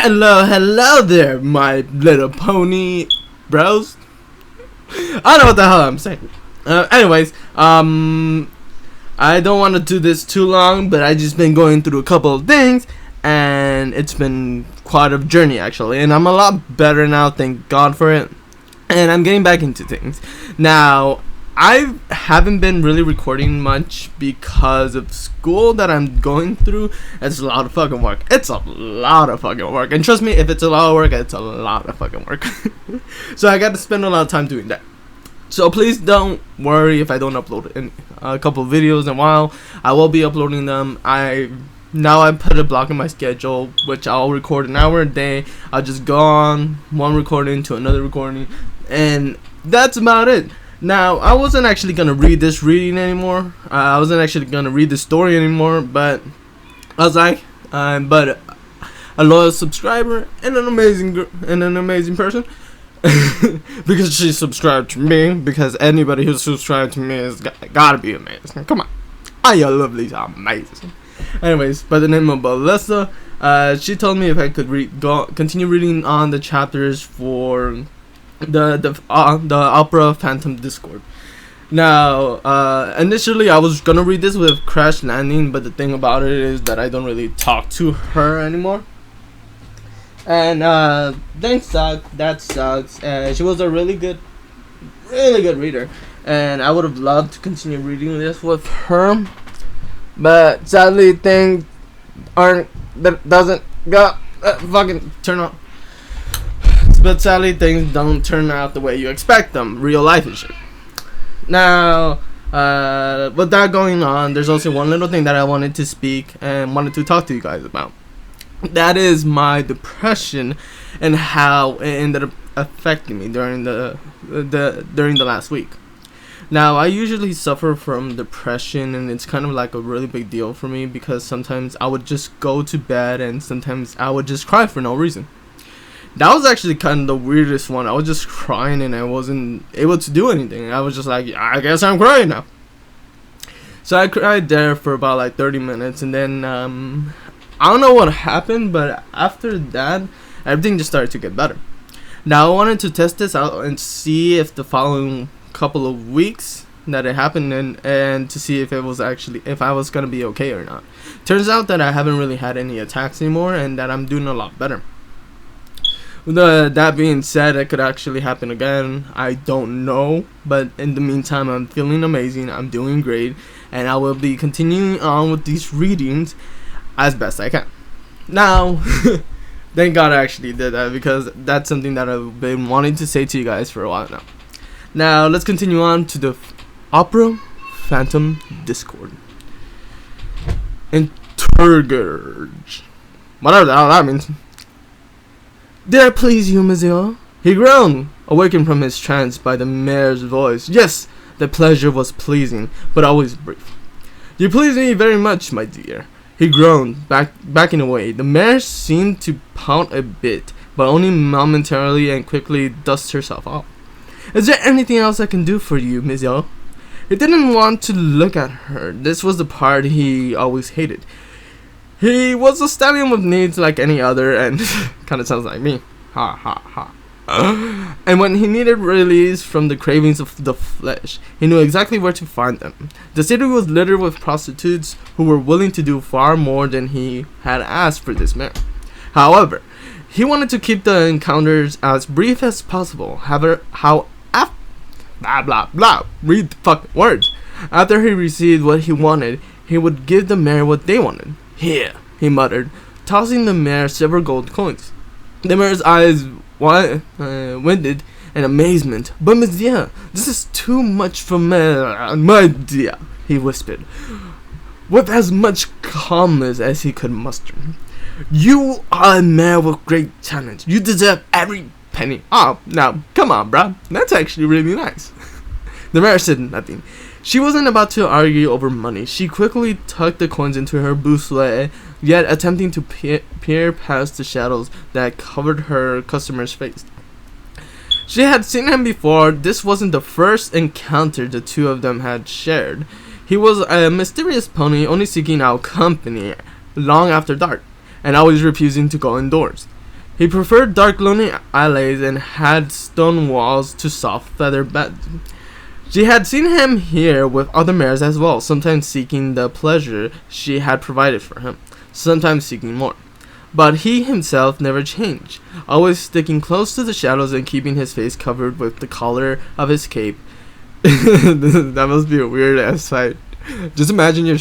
Hello there, my little pony bros. I don't know what the hell I'm saying. Anyways, I don't want to do this too long, but I just been going through a couple of things, and it's been quite a journey actually, and I'm a lot better now, thank God for it, and I'm getting back into things. Now, I haven't been really recording much because of school that I'm going through. It's a lot of fucking work. It's a lot of fucking work. And trust me, if it's a lot of work, it's a lot of fucking work. So I got to spend a lot of time doing that. So please don't worry if I don't upload a couple of videos in a while. I will be uploading them. I put a block in my schedule, which I'll record an hour a day. I'll just go on one recording to another recording, and that's about it. Now, I wasn't actually going to read this reading anymore. I wasn't actually going to read the story anymore, but I was like, but a loyal subscriber and an amazing person, because she subscribed to me, because anybody who subscribed to me has gotta be amazing. Come on. Oh, your lovelies are amazing. Anyways, by the name of Melissa, she told me if I could continue reading on the chapters for the opera Phantom Discord. Now, initially I was gonna read this with Crash Landing, but the thing about it is that I don't really talk to her anymore, and that sucks. She was a really good reader, and I would have loved to continue reading this with her, but sadly things doesn't go fucking turn out. But sadly, things don't turn out the way you expect them. Real life and shit. Now, with that going on, there's also one little thing that I wanted to speak and wanted to talk to you guys about. That is my depression and how it ended up affecting me during the last week. Now, I usually suffer from depression, and it's kind of like a really big deal for me, because sometimes I would just go to bed and sometimes I would just cry for no reason. That was actually kind of the weirdest one. I was just crying and I wasn't able to do anything. I was just like, I guess I'm crying now. So I cried there for about like 30 minutes, and then I don't know what happened, but after that, everything just started to get better. Now I wanted to test this out and see if the following couple of weeks that it happened and to see if I was gonna be okay or not. Turns out that I haven't really had any attacks anymore, and that I'm doing a lot better. That being said, it could actually happen again. I don't know, but in the meantime, I'm feeling amazing. I'm doing great, and I will be continuing on with these readings as best I can. Now, thank God I actually did that, because that's something that I've been wanting to say to you guys for a while now. Now, let's continue on to the Opera Phantom Discord. Intrigue. Whatever the hell that means. Did I please you, monsieur? He groaned, awakened from his trance by the mayor's voice. Yes, the pleasure was pleasing, but always brief. You please me very much, my dear. He groaned, backing away. The mare seemed to pout a bit, but only momentarily, and quickly dusted herself off. Is there anything else I can do for you, monsieur? He didn't want to look at her. This was the part he always hated. He was a stallion with needs like any other, and kind of sounds like me. Ha ha ha. And when he needed release from the cravings of the flesh, he knew exactly where to find them. The city was littered with prostitutes who were willing to do far more than he had asked for this mare. However, he wanted to keep the encounters as brief as possible. Blah blah blah. Read the fucking words. After he received what he wanted, he would give the mare what they wanted. Here, he muttered, tossing the mare several gold coins. The mare's eyes winded in amazement. But monsieur, this is too much for me, my dear, he whispered, with as much calmness as he could muster. You are a mare with great talent. You deserve every penny. Oh, now, come on, bruh. That's actually really nice. The mare said nothing. She wasn't about to argue over money. She quickly tucked the coins into her boussole, yet attempting to peer past the shadows that covered her customer's face. She had seen him before. This wasn't the first encounter the two of them had shared. He was a mysterious pony, only seeking out company long after dark, and always refusing to go indoors. He preferred dark, lonely alleys and had stone walls to soft feather beds. She had seen him here with other mares as well, sometimes seeking the pleasure she had provided for him, sometimes seeking more. But he himself never changed, always sticking close to the shadows and keeping his face covered with the collar of his cape. That must be a weird ass sight. Just imagine you're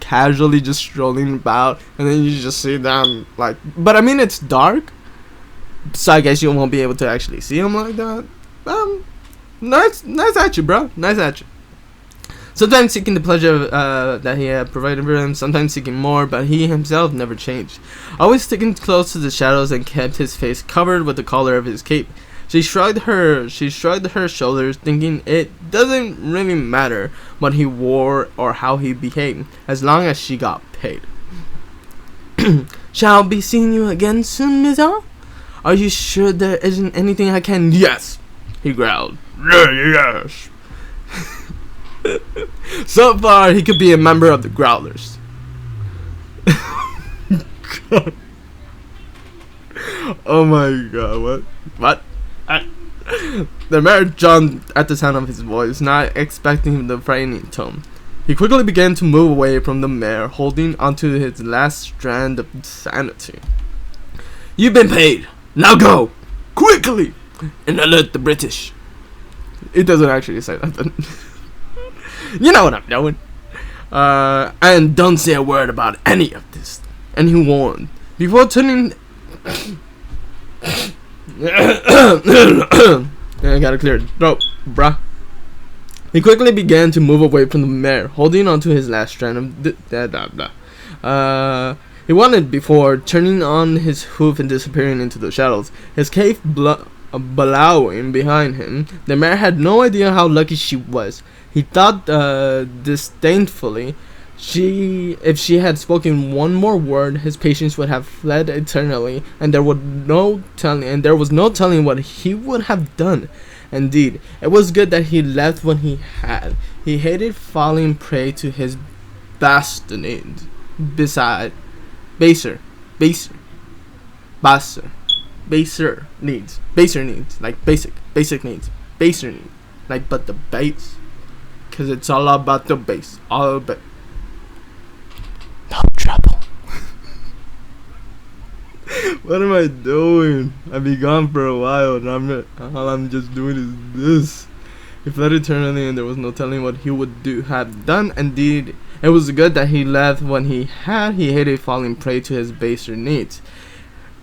casually just strolling about, and then you just see them like. But I mean, it's dark, so I guess you won't be able to actually see him like that. Nice at you, bro. Nice at you. Sometimes seeking the pleasure that he had provided for him, sometimes seeking more, but he himself never changed. Always sticking close to the shadows and kept his face covered with the collar of his cape. She shrugged her shoulders, thinking it doesn't really matter what he wore or how he behaved, as long as she got paid. Shall be seeing you again soon, Mizar? Are you sure there isn't anything I can? Yes, he growled. Yes. So far, he could be a member of the Growlers. God. Oh my god, what? The mare jumped at the sound of his voice, not expecting the frightening tone. He quickly began to move away from the mare, holding onto his last strand of sanity. You've been paid. Now go! Quickly! And alert the British. It doesn't actually say that, but you know what I'm doing. And don't say a word about any of this. And he warned. Before turning... I gotta clear the throat, bruh. He quickly began to move away from the mare, holding onto his last strand of he wanted before turning on his hoof and disappearing into the shadows. His cape bellowing behind him. The mare had no idea how lucky she was. He thought disdainfully, if she had spoken one more word, his patience would have fled eternally, and there was no telling what he would have done. Indeed, it was good that he left when he had. He hated falling prey to his baser needs, like basic needs, baser needs, like but the base. Cause it's all about the bass. All about no trouble. What am I doing? I've been gone for a while, and all I'm just doing is this. He fled eternally, and there was no telling what he would have done. Indeed, it was good that he left when he had. He hated falling prey to his baser needs,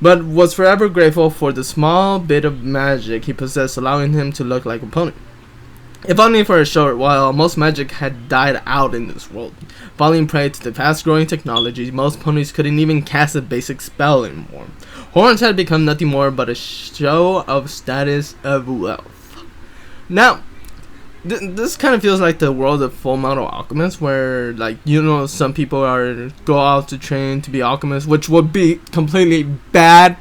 but was forever grateful for the small bit of magic he possessed, allowing him to look like a pony. If only for a short while, most magic had died out in this world. Falling prey to the fast-growing technology, most ponies couldn't even cast a basic spell anymore. Horns had become nothing more but a show of status of wealth. Now, this kind of feels like the world of Full Metal Alchemist, where, like, you know, some people go out to train to be alchemists, which would be completely bad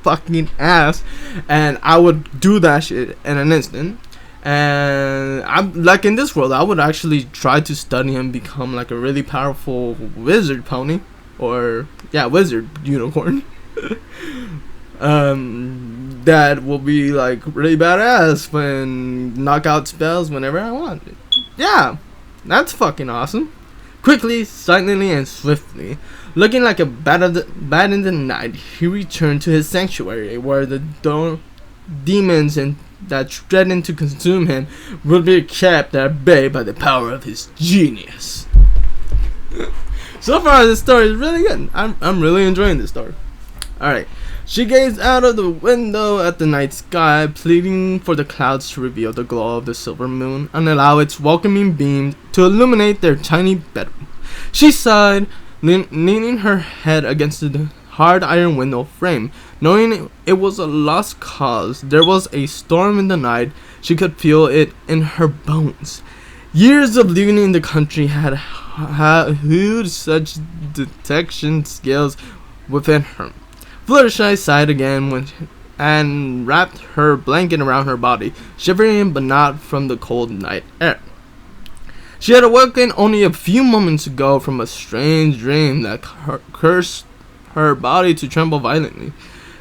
fucking ass, and I would do that shit in an instant. And I'm like, in this world, I would actually try to study and become like a really powerful wizard pony, or wizard unicorn. That will be like really badass when knock out spells whenever I want. Yeah, that's fucking awesome. Quickly, silently, and swiftly, looking like a bat in the night, he returned to his sanctuary, where the demons and that threatened to consume him will be kept at bay by the power of his genius. So far, this story is really good. I'm really enjoying this story. Alright. She gazed out of the window at the night sky, pleading for the clouds to reveal the glow of the silver moon and allow its welcoming beams to illuminate their tiny bedroom. She sighed, leaning her head against the hard iron window frame, knowing it was a lost cause. There was a storm in the night. She could feel it in her bones. Years of living in the country had honed such detection skills within her. Fluttershy sighed again and wrapped her blanket around her body, shivering but not from the cold night air. She had awoken only a few moments ago from a strange dream that cursed her body to tremble violently.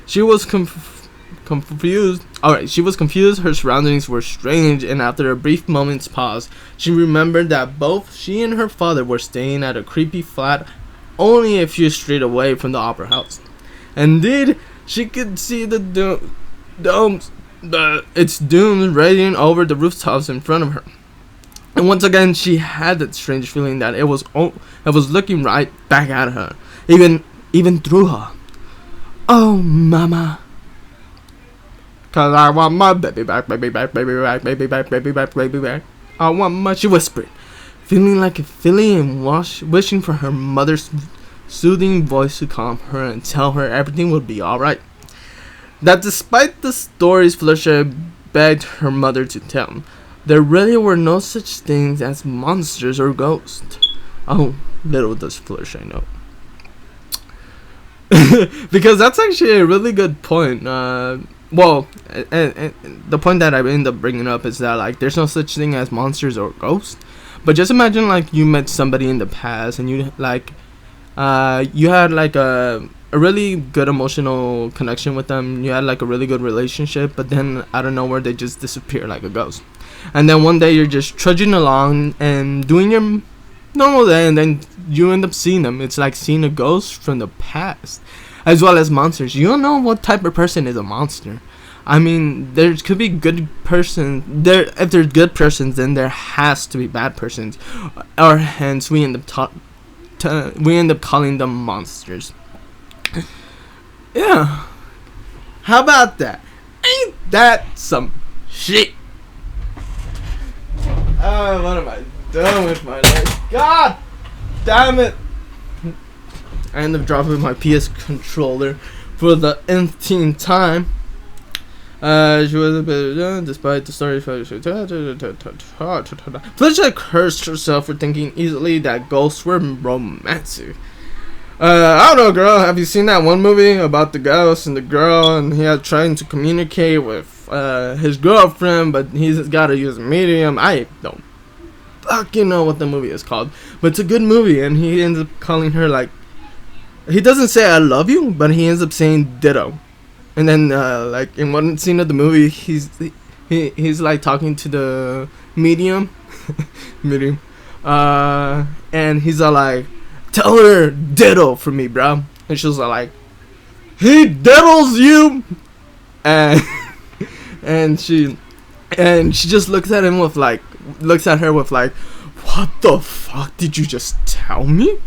She was confused. Alright, she was confused. Her surroundings were strange, and after a brief moment's pause, she remembered that both she and her father were staying at a creepy flat only a few streets away from the opera house. Indeed, she could see the its domes radiating over the rooftops in front of her. And once again, she had that strange feeling that it was looking right back at her, even through her. Oh, mama. 'Cause I want my baby back, baby back, baby back, baby back, baby back, baby back. I want my, she whispered, feeling like a filly and wishing for her mother's soothing voice to calm her and tell her everything would be alright. That despite the stories Felicia begged her mother to tell, there really were no such things as monsters or ghosts. Oh, little does Felicia know. Because that's actually a really good point. Well, and the point that I end up bringing up is that, like, there's no such thing as monsters or ghosts. But just imagine, like, you met somebody in the past and you, like, you had, like, a really good emotional connection with them. You had, like, a really good relationship, but then out of nowhere they just disappear like a ghost. And then one day you're just trudging along and doing your normal day, and then you end up seeing them. It's like seeing a ghost from the past, as well as monsters. You don't know what type of person is a monster. I mean, there could be good persons. If there's good persons, then there has to be bad persons, or hence we end up calling them monsters. Yeah. How about that? Ain't that some shit? What am I doing with my life? God damn it! I end up dropping my PS controller for the nth time. She was a bit despite the story. Felicia cursed herself for thinking easily that ghosts were romantic. I don't know, girl. Have you seen that one movie about the ghost and the girl, and he had trying to communicate with his girlfriend, but he's got to use a medium? I don't fucking know what the movie is called, but it's a good movie, and he ends up calling her, like, he doesn't say I love you, but he ends up saying ditto. And then, like, in one scene of the movie, he's like talking to the medium, and he's all like, tell her ditto for me, bro. And she's all like, he diddles you, and she just looks at her with like, what the fuck did you just tell me?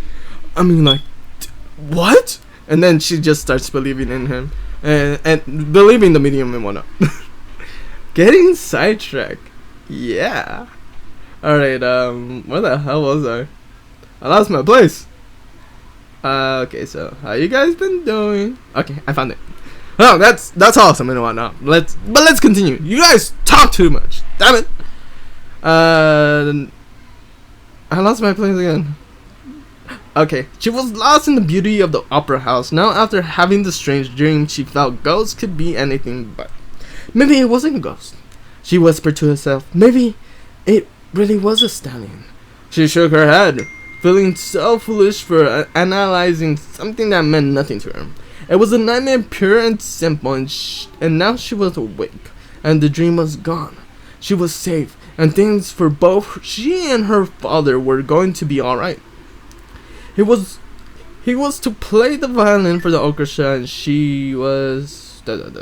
I mean, like, what? And then she just starts believing in him. And believing the medium and whatnot. Getting sidetracked. Yeah. Alright, where the hell was I? I lost my place. Okay, so how you guys been doing? Okay, I found it. Oh, that's awesome and whatnot. Let's continue. You guys talk too much. Damn it. I lost my place again. Okay, she was lost in the beauty of the opera house. Now, after having the strange dream, she felt ghosts could be anything but. Maybe it wasn't a ghost. She whispered to herself, maybe it really was a stallion. She shook her head, feeling so foolish for analyzing something that meant nothing to her. It was a nightmare, pure and simple, and now she was awake, and the dream was gone. She was safe, and things for both she and her father were going to be alright. He was to play the violin for the orchestra, and she was going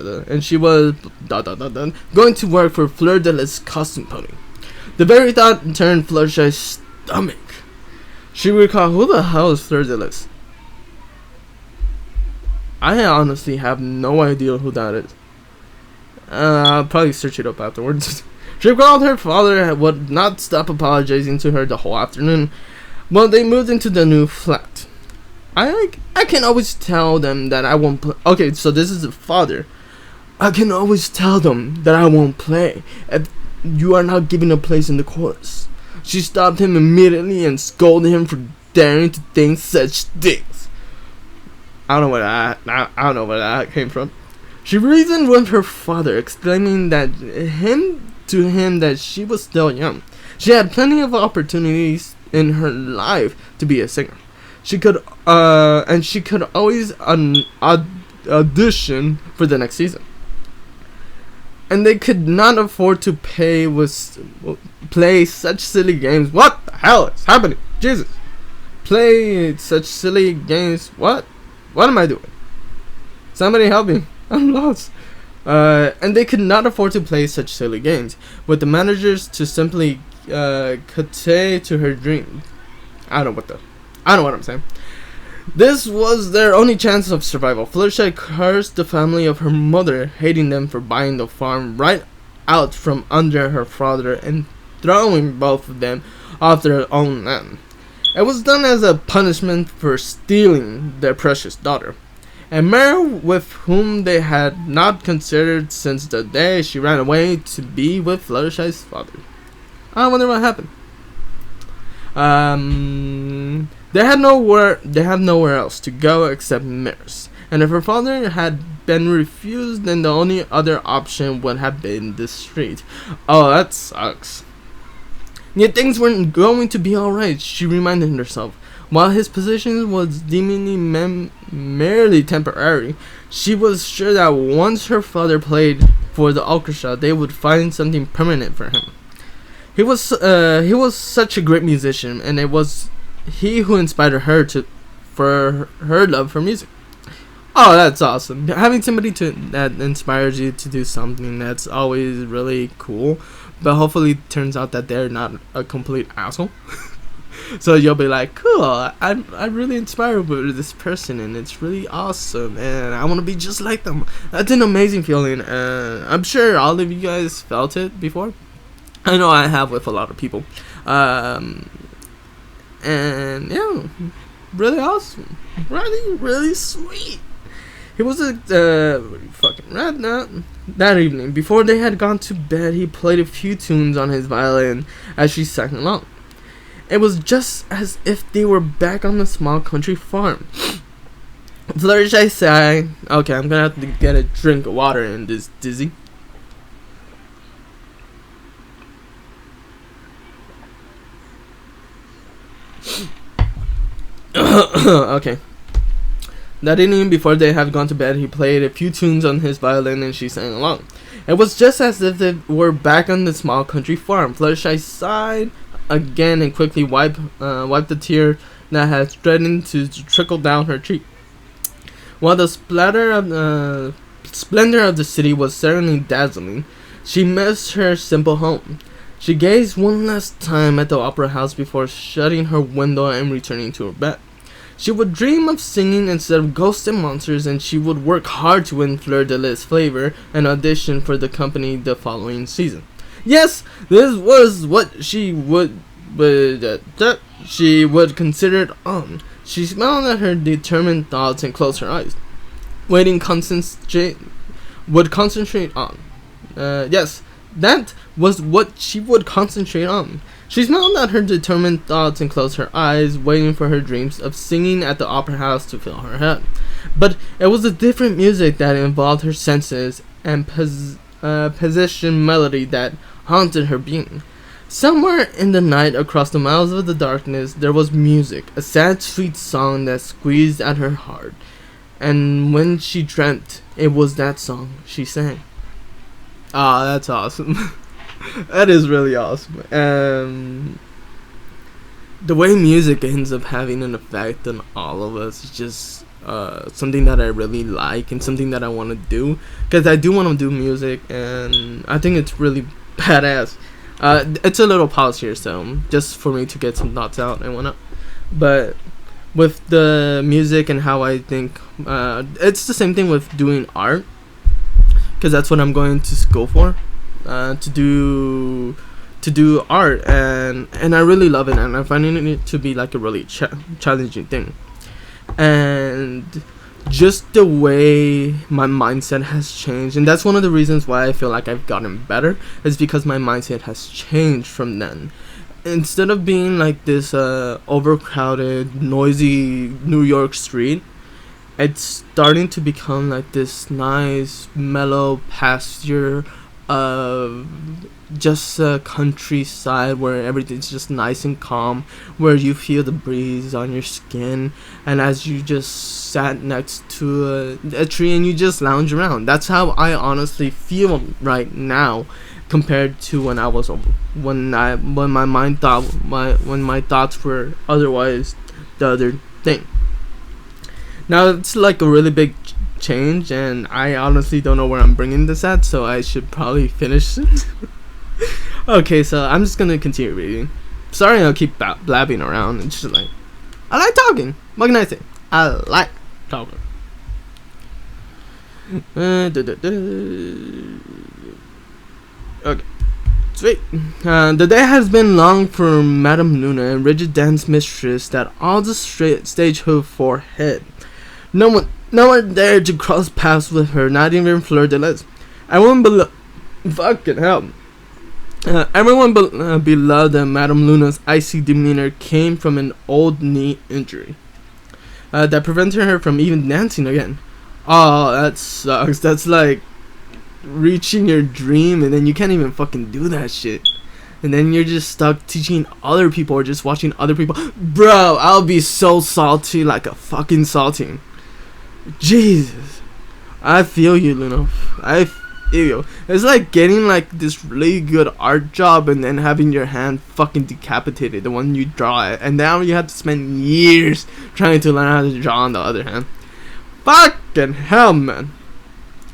to work for Fleur de Lis costume pony. The very thought turned Felicia's stomach. She recalled, who the hell is Fleur de Lis? I honestly have no idea who that is. I'll probably search it up afterwards. She recalled her father would not stop apologizing to her the whole afternoon. Well, they moved into the new flat. I can always tell them that I won't play. Okay, so this is the father. I can always tell them that I won't play if you are not given a place in the chorus. She stopped him immediately and scolded him for daring to think such things. I don't know where that came from. She reasoned with her father, explaining to him that she was still young. She had plenty of opportunities in her life to be a singer. she could always audition for the next season. And they could not afford to play such silly games. What the hell is happening? Jesus. Play such silly games. What am I doing? Somebody help me. I'm lost. And they could not afford to play such silly games, with the managers to simply curtail to her dreams. I don't know what I'm saying. This was their only chance of survival. Fluttershy cursed the family of her mother, hating them for buying the farm right out from under her father and throwing both of them off their own land. It was done as a punishment for stealing their precious daughter, a mare with whom they had not considered since the day she ran away to be with Fluttershy's father. I wonder what happened. They had nowhere else to go except mares, and if her father had been refused, then the only other option would have been the street. Oh, that sucks. Yet things weren't going to be alright, she reminded herself. While his position was seemingly merely temporary, she was sure that once her father played for the orchestra, they would find something permanent for him. He was such a great musician, and it was he who inspired her for her love for music. Oh, that's awesome. Having somebody that inspires you to do something, that's always really cool. But hopefully it turns out that they're not a complete asshole. So you'll be like, cool, I'm really inspired with this person, and it's really awesome, and I want to be just like them. That's an amazing feeling, and I'm sure all of you guys felt it before. I know I have with a lot of people. And yeah, really awesome. Really sweet. He was a fucking rat nut. That evening, before they had gone to bed, he played a few tunes on his violin as she sang along. It was just as if they were back on the small country farm. Fluttershy sighed. Okay, I'm gonna have to get a drink of water in this dizzy. Okay. That evening, before they had gone to bed, he played a few tunes on his violin and she sang along. It was just as if they were back on the small country farm. Fluttershy sighed again and quickly wiped the tear that had threatened to trickle down her cheek. While the splendor of the city was certainly dazzling, she missed her simple home. She gazed one last time at the opera house before shutting her window and returning to her bed. She would dream of singing instead of ghosts and monsters, and she would work hard to win Fleur de Lis' favor and audition for the company the following season. Yes, this was what she would consider it on. She smiled at her determined thoughts and closed her eyes. Concentrate on. Yes, that was what she would concentrate on. She smiled at her determined thoughts and closed her eyes, waiting for her dreams of singing at the opera house to fill her head. But it was a different music that involved her senses and position melody that haunted her being. Somewhere in the night, across the miles of the darkness, there was music, a sad, sweet song that squeezed at her heart. And when she dreamt, it was that song she sang. Ah, that's awesome. That is really awesome. The way music ends up having an effect on all of us is just something that I really like and something that I want to do. Because I do want to do music, and I think it's really badass. It's a little pause here, so just for me to get some thoughts out and whatnot. But with the music and how I think, it's the same thing with doing art. Because that's what I'm going to school for, to do art, and I really love it, and I'm finding it to be like a really challenging thing. And just the way my mindset has changed, and that's one of the reasons why I feel like I've gotten better, is because my mindset has changed from then. Instead of being like this overcrowded, noisy New York street, it's starting to become like this nice, mellow pasture just a countryside where everything's just nice and calm, where you feel the breeze on your skin, and as you just sat next to a tree and you just lounge around. That's how I honestly feel right now, compared to when my thoughts were otherwise the other thing. Now it's like a really big change, and I honestly don't know where I'm bringing this at, so I should probably finish it. Okay, so I'm just gonna continue reading. Sorry, I'll keep blabbing around. It's just like, I like talking. What can I say? I like talking. Okay, sweet. The day has been long for Madame Luna and rigid dance mistress that all the stage hove forehead. No one dared to cross paths with her, not even Fleur de Lis. Fucking hell. Everyone beloved Madame Luna's icy demeanor came from an old knee injury that prevented her from even dancing again. Oh, that sucks. That's like reaching your dream and then you can't even fucking do that shit. And then you're just stuck teaching other people or just watching other people. Bro, I'll be so salty, like a fucking salting. Jesus. I feel you, Luna. I feel you. It's like getting like this really good art job and then having your hand fucking decapitated, the one you draw it, and now you have to spend years trying to learn how to draw on the other hand. Fucking hell, man.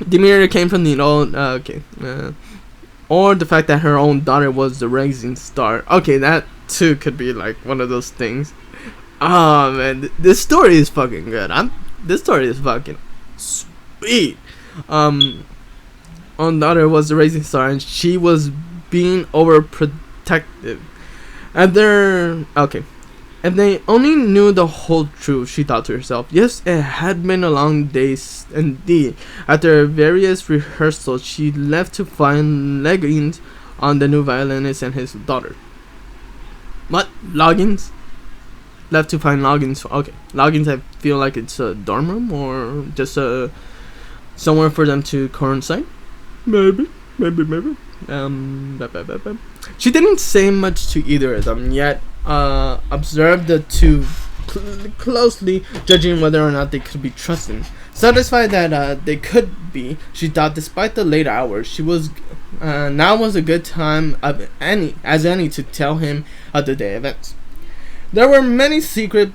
Demeanor came from the old, or the fact that her own daughter was the rising star. Okay, that too could be like one of those things. Oh man, this story is fucking good. This story is fucking sweet. Own daughter was the rising star, and she was being overprotective. If they only knew the whole truth, she thought to herself. Yes, it had been a long day indeed. After various rehearsals, she left to find leggings on the new violinist and his daughter. What? Logins? Left to find logins. Okay. Logins, I feel like it's a dorm room or just somewhere for them to coincide. Maybe. She didn't say much to either of them, yet observed the two closely, judging whether or not they could be trusted. Satisfied that they could be, she thought despite the late hours, she was now was a good time of any to tell him of the day events. There were many secret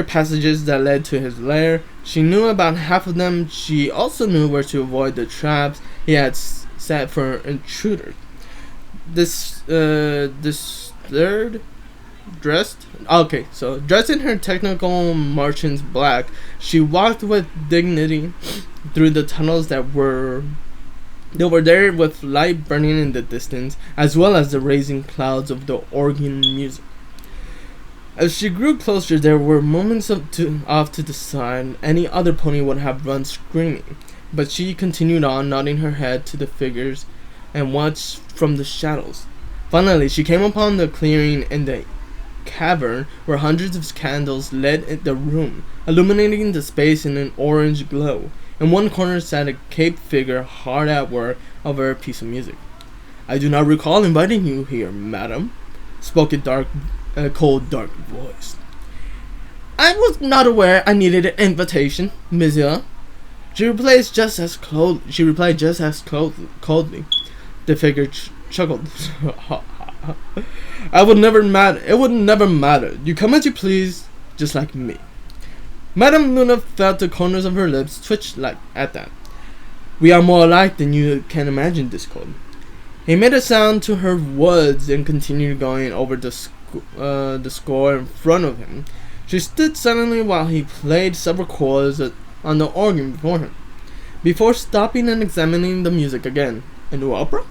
passages that led to his lair. She knew about half of them. She also knew where to avoid the traps he had set for intruders. Dressed in her technical merchant's black, she walked with dignity through the tunnels that were there, with light burning in the distance, as well as the raising clouds of the organ music. As she grew closer, there were moments off to the side. Any other pony would have run screaming, but she continued on, nodding her head to the figures and watched from the shadows. Finally, she came upon the clearing in the cavern where hundreds of candles lit the room, illuminating the space in an orange glow. In one corner sat a caped figure hard at work over a piece of music. "I do not recall inviting you here, madam," spoke a cold, dark voice. "I was not aware I needed an invitation, monsieur," she replied just as coldly. The figure chuckled. It would never matter. You come as you please, just like me." Madame Luna felt the corners of her lips twitch like at that. "We are more alike than you can imagine, Discord." He made a sound to her words and continued going over the score in front of him. She stood silently while he played several chords on the organ before him, before stopping and examining the music again. "A new opera?"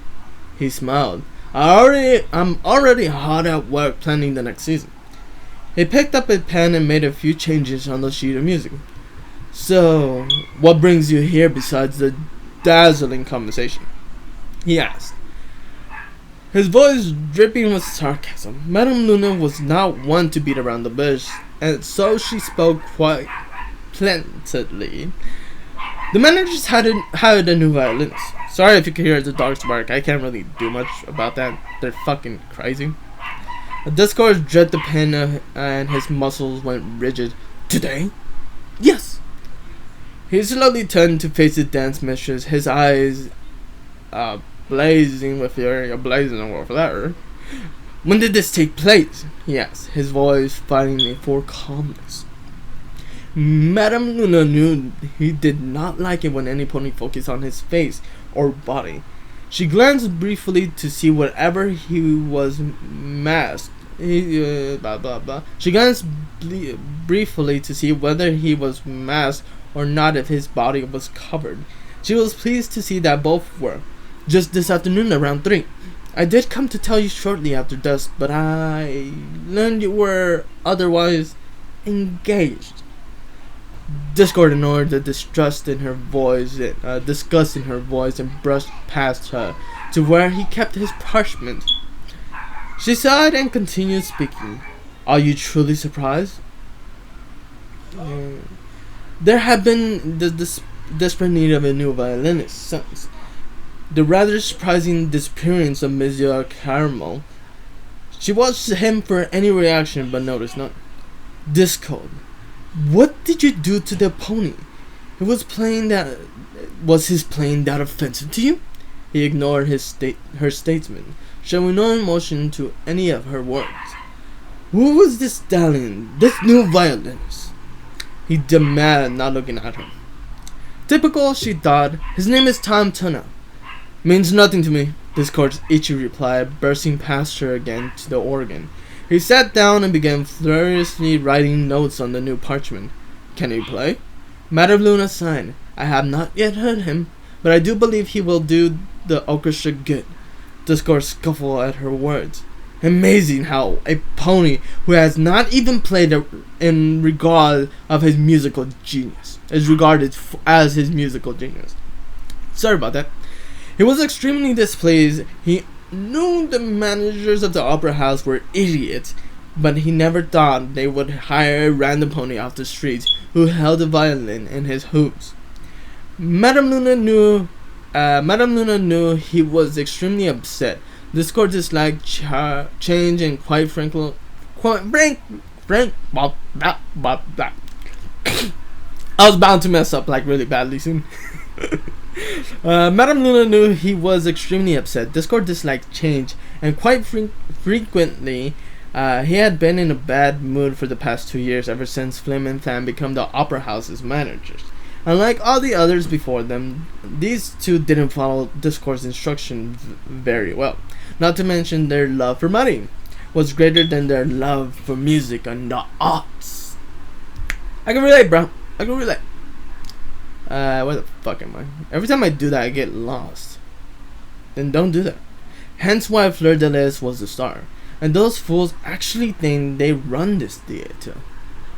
He smiled. I'm already hard at work planning the next season." He picked up a pen and made a few changes on the sheet of music. "So, what brings you here besides the dazzling conversation?" he asked, his voice dripping with sarcasm. Madame Luna was not one to beat around the bush, and so she spoke quite plaintively. "The managers hired a new violinist, Sorry if you can hear the dogs bark. I can't really do much about that. They're fucking crazy. Discord dread the pen and his muscles went rigid. Today? Yes. He slowly turned to face the dance mistress, his eyes blazing with fury, blazing with fire. When did this take place? He asked, his voice fighting for calmness. Madame Luna knew he did not like it when any pony focused on his face or body. She glanced briefly to see whatever he was masked. She glanced briefly to see whether he was masked or not if his body was covered. She was pleased to see that both were. Just this afternoon around 3. I did come to tell you shortly after dusk, but I learned you were otherwise engaged. Discord ignored the disgust in her voice, and brushed past her to where he kept his parchment. She sighed and continued speaking. Are you truly surprised? There had been the desperate need of a new violinist since the rather surprising disappearance of Monsieur Caramel. She watched him for any reaction but noticed none. Discord. What did you do to the pony? Was his playing that offensive to you? He ignored her statement, showing no emotion to any of her words. Who was this stallion, this new violinist? He demanded, not looking at her. Typical, she thought. His name is Tom Turner. Means nothing to me, Discord's itchy reply, bursting past her again to the organ. He sat down and began furiously writing notes on the new parchment. Can he play? Madame Luna sighed. I have not yet heard him, but I do believe he will do the orchestra good. Discord scuffled at her words. Amazing how a pony who has not even played in regard of his musical genius is regarded as his musical genius. Sorry about that. He was extremely displeased. He knew the managers of the opera house were idiots, but he never thought they would hire a random pony off the streets who held a violin in his hooves. Madame Luna knew he was extremely upset. Discord disliked change and quite frankly, I was bound to mess up like really badly soon. Madame Luna knew he was extremely upset. Discord disliked change, and quite frequently, he had been in a bad mood for the past 2 years, ever since Flim and Tham become the opera house's managers. Unlike all the others before them, these two didn't follow Discord's instructions very well. Not to mention their love for money was greater than their love for music and the arts. I can relate, bro. I can relate. Where the fuck am I? Every time I do that, I get lost. Then don't do that. Hence why Fleur de Lis was the star. And those fools actually think they run this theater.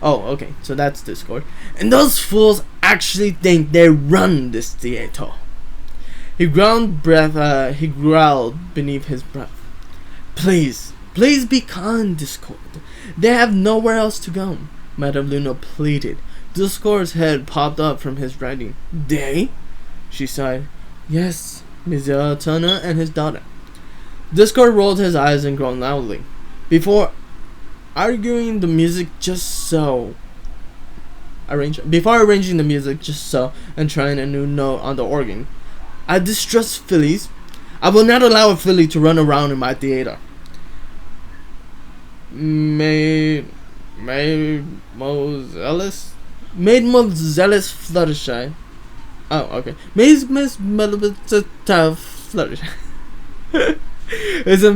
Oh, okay, so that's Discord. And those fools actually think they run this theater. He growled beneath his breath. Please be kind, Discord. They have nowhere else to go. Madame Luna pleaded. Discord's head popped up from his writing. They? She sighed. Yes, Monsieur Turner and his daughter. Discord rolled his eyes and groaned loudly. Before arranging the music just so, and trying a new note on the organ, I distrust fillies. I will not allow a filly to run around in my theater. Mademoiselle Fluttershy. Oh, okay. Miss Fluttershy. As a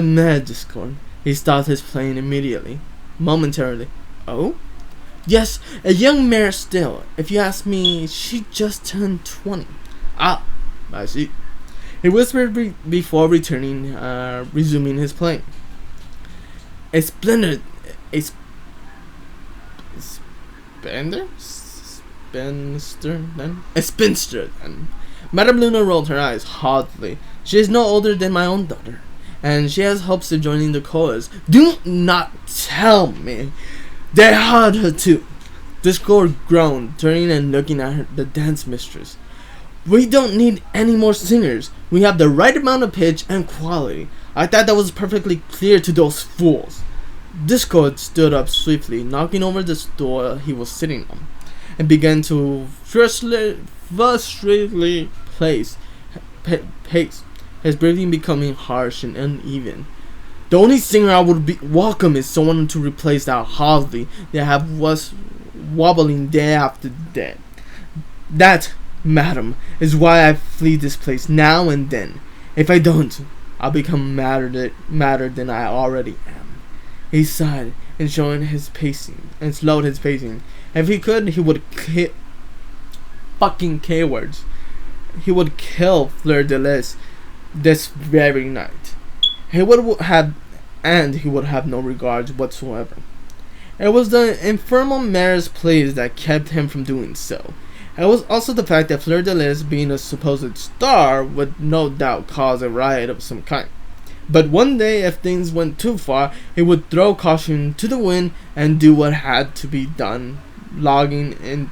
mad Discord, he stopped his playing immediately, momentarily. Oh? Yes, a young mare still. If you ask me, she just turned 20. Ah, I see. He whispered before resuming his playing. A spinster, then. Madame Luna rolled her eyes haughtily. She is no older than my own daughter, and she has hopes of joining the chorus. Do not tell me they hired her too. Discord groaned, turning and looking at the dance mistress. We don't need any more singers. We have the right amount of pitch and quality. I thought that was perfectly clear to those fools. Discord stood up swiftly, knocking over the stool he was sitting on, and began to frustratedly pace, his breathing becoming harsh and uneven. The only singer I would welcome is someone to replace that Halsey that was wobbling day after day. That, madam, is why I flee this place now and then. If I don't, I'll become madder than I already am. He sighed and slowed his pacing. If he could, he would fucking K-words. He would kill Fleur de Lis this very night. He would have no regards whatsoever. It was the infernal mayor's pleas that kept him from doing so. It was also the fact that Fleur de Lis, being a supposed star, would no doubt cause a riot of some kind. But one day, if things went too far, he would throw caution to the wind and do what had to be done. Logging in,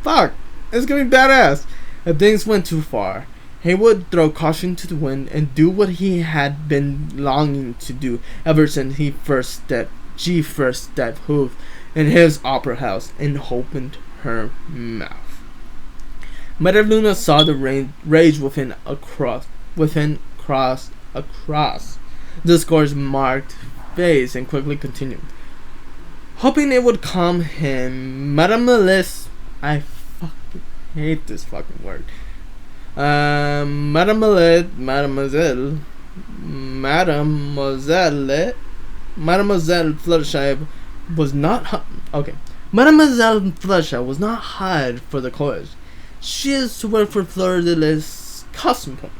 fuck, it's gonna be badass. If things went too far, he would throw caution to the wind and do what he had been longing to do ever since he first stepped hoof in his opera house and opened her mouth. Madame Luna saw the rage across Discord's marked face and quickly continued. Hoping it would calm him, Mademoiselle, I fucking hate this fucking word. Mademoiselle Fluttershy was not Mademoiselle Fluttershy was not hired for the chorus. She is to work for Fleur de Lis costume company.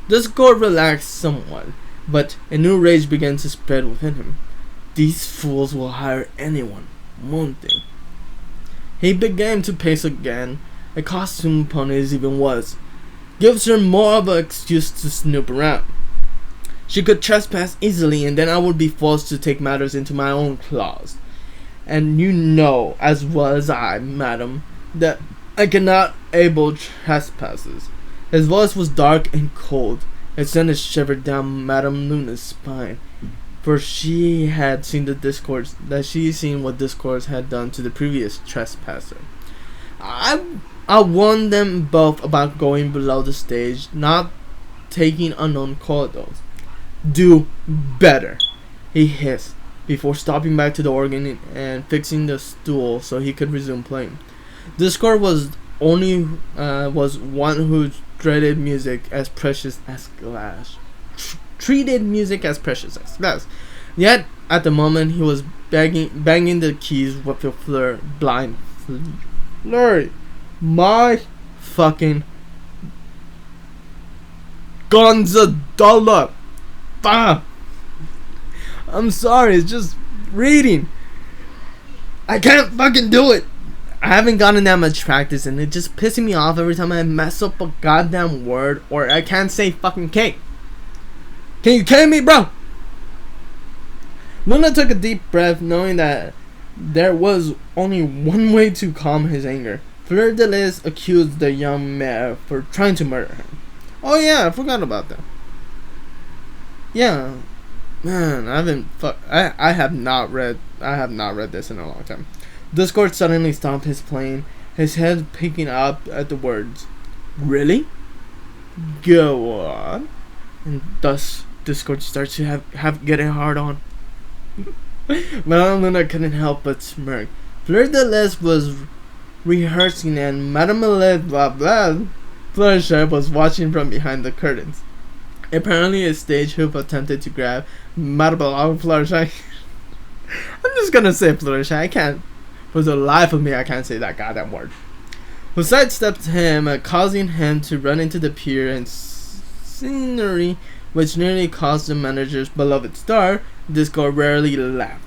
Discord relaxed somewhat, but a new rage began to spread within him. These fools will hire anyone, won't they? He began to pace again. A costume pony as even was. Gives her more of an excuse to snoop around. She could trespass easily, and then I would be forced to take matters into my own claws. And you know as well as I, madam, that I cannot able trespasses. His voice was dark and cold. It sent a shiver down Madame Luna's spine, for she had seen what Discord had done to the previous trespasser. I warned them both about going below the stage, not taking unknown corridors. Do better, he hissed, before stopping back to the organ and fixing the stool so he could resume playing. Discord was one who treated music as precious as glass. Yet, at the moment, he was banging the keys with a blind flurry. My fucking Gonzadala. I'm sorry, it's just reading. I can't fucking do it. I haven't gotten that much practice, and it's just pissing me off every time I mess up a goddamn word or I can't say fucking cake. Can you kill me, bro? Luna took a deep breath, knowing that there was only one way to calm his anger. Fleur de Lis accused the young mayor for trying to murder him. Oh yeah, I forgot about that. Yeah, man, I have not read this in a long time. Discord suddenly stopped his playing, his head picking up at the words. Really? Go on. And thus Discord starts to have getting hard on. Madame Luna couldn't help but smirk. Fleur de Lis was rehearsing, and Mademoiselle Fluttershy was watching from behind the curtains. Apparently a stage hoof attempted to grab Mademoiselle Fluttershy. I'm just gonna say Fluttershy, I can't. For the life of me, I can't say that goddamn word. Who sidestepped him, causing him to run into the pier and scenery, which nearly caused the manager's beloved star. Discord rarely laughed.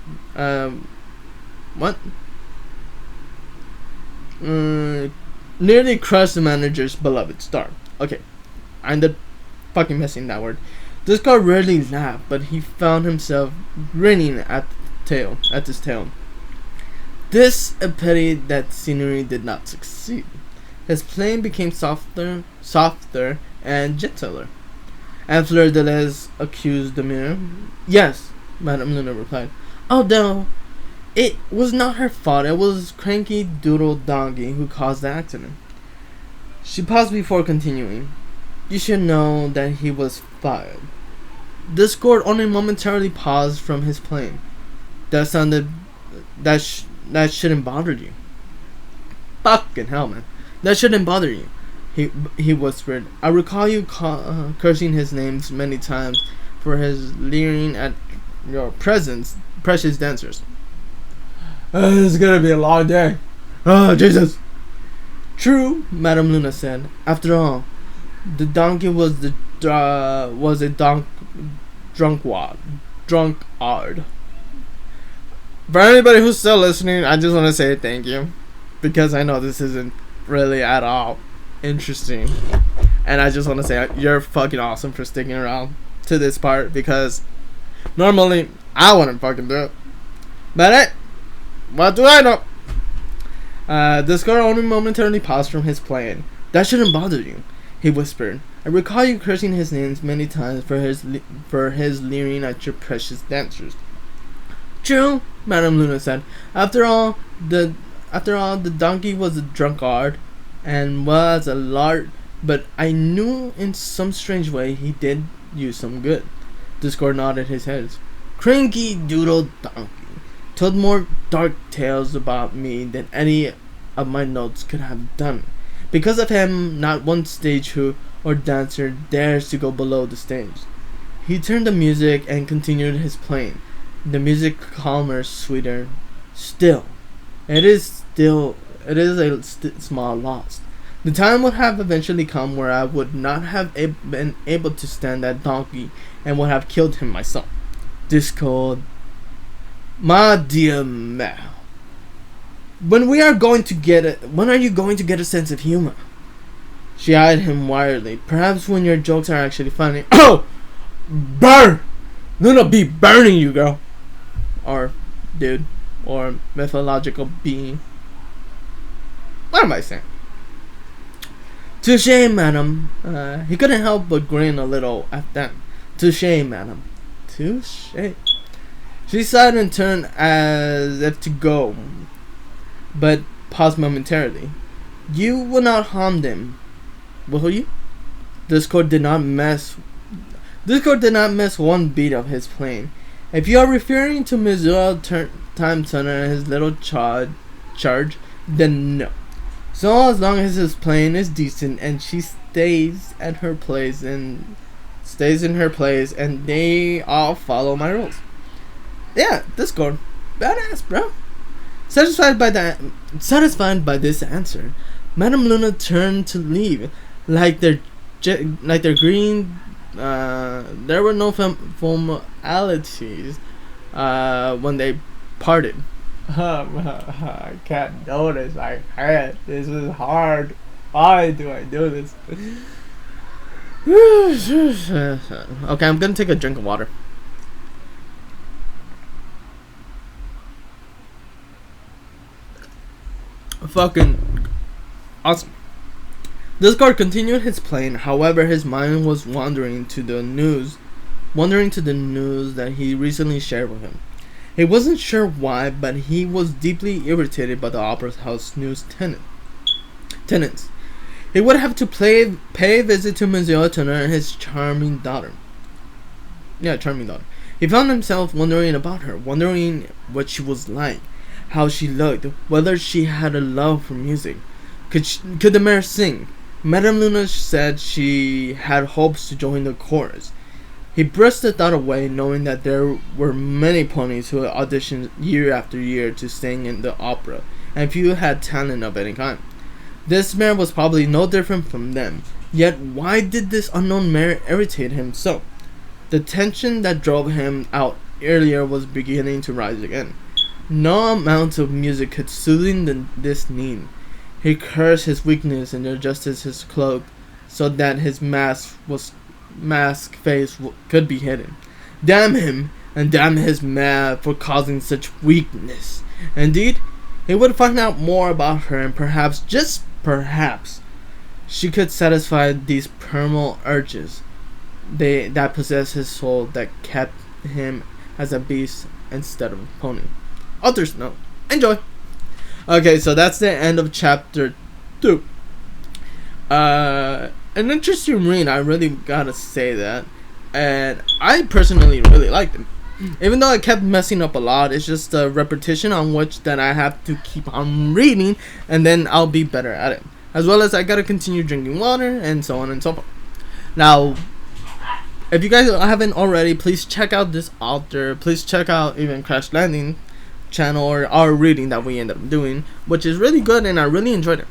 Nearly crushed the manager's beloved star. Okay, I ended up fucking messing that word. Discord rarely laughed, but he found himself grinning at his tail. This a pity that scenery did not succeed. His playing became softer, and gentler. And Fleur de Lis accused the mirror. Yes, Madame Luna replied. Although it was not her fault, it was Cranky Doodle Donkey who caused the accident. She paused before continuing. You should know that he was fired. Discord only momentarily paused from his playing. That sounded... That shouldn't bother you. Fucking hell, man. That shouldn't bother you. He whispered. I recall you cursing his names many times for his leering at your precious dancers. This is gonna be a long day. Oh, Jesus. True, Madame Luna said. After all, the donkey was a drunkard. For anybody who's still listening, I just want to say thank you, because I know this isn't really at all interesting, and I just want to say you're fucking awesome for sticking around to this part, because normally I wouldn't fucking do it, but hey, what do I know? The score only momentarily paused from his playing. That shouldn't bother you, he whispered. I recall you cursing his names many times for his leering at your precious dancers. True, Madame Luna said. After all, the donkey was a drunkard and was a lard, but I knew in some strange way he did you some good. Discord nodded his head. Cranky Doodle Donkey told more dark tales about me than any of my notes could have done. Because of him, not one stage crew or dancer dares to go below the stage. He turned the music and continued his playing. The music calmer, sweeter. Still, it is a small loss. The time would have eventually come where I would not have been able to stand that donkey and would have killed him myself. Discord. My dear Mal, when are you going to get a sense of humor? She eyed him wildly. Perhaps when your jokes are actually funny. Oh! Burn! Luna be burning you, girl. Or dude. Or mythological being. What am I saying? Touché, madam. He couldn't help but grin a little at them. Touché, madam. Touché. She sighed and turned as if to go, but paused momentarily. You will not harm them, will you? Discord did not miss one beat of his playing. If you are referring to Monsieur Time Turner and his little charge, then no. So as long as his playing is decent and she stays in her place and they all follow my rules. Yeah, Discord, badass, bro. Satisfied by this answer, Madame Luna turned to leave. Like their green, there were no formalities when they parted. I can't do this. I can't. This is hard. Why do I do this? Okay, I'm gonna take a drink of water. Fucking awesome. Discord continued his playing. However, his mind was wandering to the news that he recently shared with him. He wasn't sure why, but he was deeply irritated by the opera house news tenants. He would have to pay a visit to Monsieur Turner and his charming daughter. He found himself wondering about her, wondering what she was like, how she looked, whether she had a love for music. Could the mare sing? Madame Luna said she had hopes to join the chorus. He brushed the thought away, knowing that there were many ponies who auditioned year after year to sing in the opera, and few had talent of any kind. This mare was probably no different from them, yet why did this unknown mare irritate him so? The tension that drove him out earlier was beginning to rise again. No amount of music could soothe this need. He cursed his weakness and adjusted his cloak so that his mask face could be hidden. Damn him, and damn his mare for causing such weakness. Indeed, he would find out more about her and perhaps, just perhaps she could satisfy these primal urges that possess his soul, that kept him as a beast instead of a pony. Author's note. Enjoy. Okay, so that's the end of chapter 2. An interesting read, I really gotta say that. And I personally really liked it. Even though I kept messing up a lot, it's just a repetition on which that I have to keep on reading, and then I'll be better at it. As well as I gotta continue drinking water, and so on and so forth. Now, if you guys haven't already, please check out this author. Please check out even Crash Landing channel or our reading that we ended up doing, which is really good, and I really enjoyed it.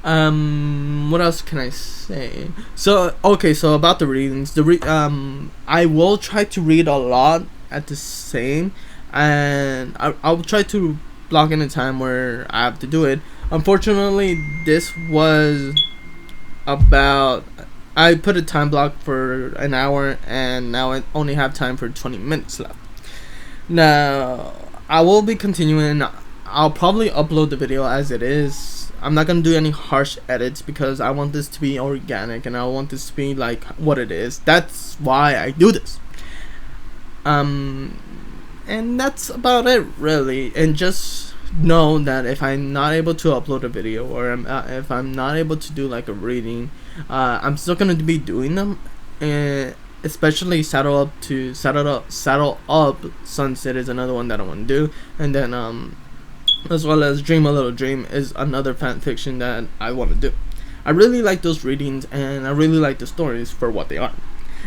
What else can I say? So about the readings, I will try to read a lot at the same, and I'll try to block in a time where I have to do it. Unfortunately, this was about, I put a time block for an hour, and now I only have time for 20 minutes left. Now, I will be continuing. I'll probably upload the video as it is. I'm not going to do any harsh edits because I want this to be organic, and I want this to be like what it is. That's why I do this. And that's about it, really. And just know that if I'm not able to upload a video, or if I'm not able to do like a reading, I'm still going to be doing them. Especially Saddle Up Sunset is another one that I want to do, and then as well as Dream a Little Dream is another fan fiction that I want to do. I really like those readings, and I really like the stories for what they are.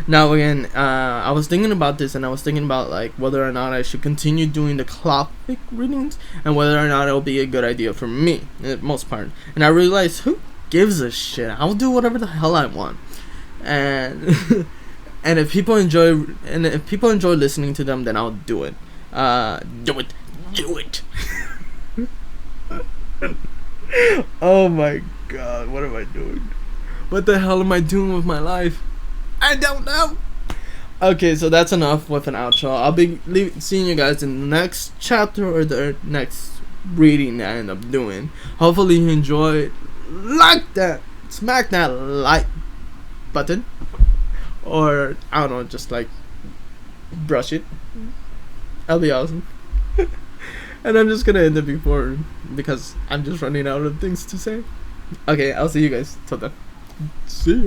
Now again, I was thinking about this, and I was thinking about like whether or not I should continue doing the Klopfic readings, and whether or not it'll be a good idea for me, in the most part. And I realized, who gives a shit? I'll do whatever the hell I want. And and if people enjoy listening to them, then I'll do it. Do it. Oh my god, what am I doing? What the hell am I doing with my life? I don't know. Okay, so that's enough with an outro. I'll be seeing you guys in the next chapter or the next reading that I end up doing. Hopefully you enjoy. Like that, smack that like button, or I don't know, just like brush it. That'll be awesome. And I'm just gonna end it because I'm just running out of things to say. Okay, I'll see you guys till then. See ya.